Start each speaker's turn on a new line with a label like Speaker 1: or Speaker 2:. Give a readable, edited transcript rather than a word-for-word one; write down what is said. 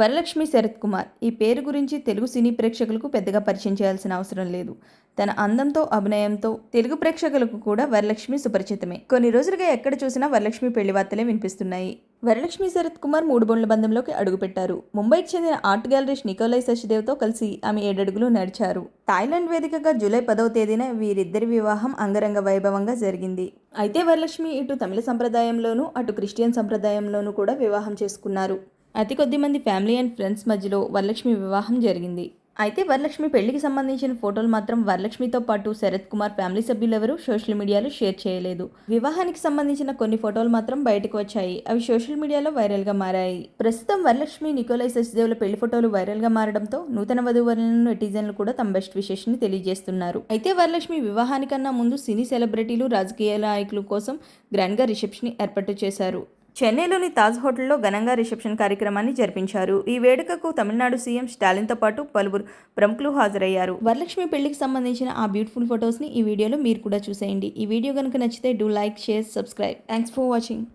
Speaker 1: వరలక్ష్మి శరత్ కుమార్ ఈ పేరు గురించి తెలుగు సినీ ప్రేక్షకులకు పెద్దగా పరిచయం చేయాల్సిన అవసరం లేదు. తన అందంతో, అభినయంతో తెలుగు ప్రేక్షకులకు కూడా వరలక్ష్మి సుపరిచితమే. కొన్ని రోజులుగా ఎక్కడ చూసినా వరలక్ష్మి పెళ్లి వార్తలే వినిపిస్తున్నాయి. వరలక్ష్మి శరత్ కుమార్ 3 బోన్ల బంధంలోకి అడుగుపెట్టారు. ముంబైకి చెందిన ఆర్ట్ గ్యాలరిస్ట్ నికోలై సచ్దేవ్తో కలిసి ఆమె 7 అడుగులు నడిచారు. థాయిలాండ్ వేదికగా జూలై 10వ తేదీన వీరిద్దరి వివాహం అంగరంగ వైభవంగా జరిగింది. అయితే వరలక్ష్మి ఇటు తమిళ సంప్రదాయంలోనూ, అటు క్రిస్టియన్ సంప్రదాయంలోనూ కూడా వివాహం చేసుకున్నారు. అతి కొద్ది మంది ఫ్యామిలీ అండ్ ఫ్రెండ్స్ మధ్యలో వరలక్ష్మి వివాహం జరిగింది. అయితే వరలక్ష్మి పెళ్లికి సంబంధించిన ఫోటోలు మాత్రం వరలక్ష్మితో పాటు శరత్ కుమార్ ఫ్యామిలీ సభ్యులెవరూ సోషల్ మీడియాలో షేర్ చేయలేదు. వివాహానికి సంబంధించిన కొన్ని ఫోటోలు మాత్రం బయటకు వచ్చాయి. అవి సోషల్ మీడియాలో వైరల్గా మారాయి. ప్రస్తుతం వరలక్ష్మి, నికోలై సచ్దేవ్ల పెళ్లి ఫోటోలు వైరల్గా మారడంతో నూతన వధూవరులను నెటిజన్లు కూడా తమ బెస్ట్ విషెస్ ని తెలియజేస్తున్నారు. అయితే వరలక్ష్మి వివాహానికన్నా ముందు సినీ సెలబ్రిటీలు, రాజకీయ నాయకుల కోసం గ్రాండ్గా రిసెప్షన్ ఏర్పాటు చేశారు. చెన్నైలోని తాజ్ హోటల్లో ఘనంగా రిసెప్షన్ కార్యక్రమాన్ని జరిపించారు. ఈ వేడుకకు తమిళనాడు సీఎం స్టాలిన్తో పాటు పలువురు ప్రముఖులు హాజరయ్యారు. వరలక్ష్మి పెళ్లికి సంబంధించిన ఆ బ్యూటిఫుల్ ఫొటోస్ని ఈ వీడియోలో మీరు కూడా చూసేయండి. ఈ వీడియో కనుక నచ్చితే do like, share, subscribe. Thanks for watching.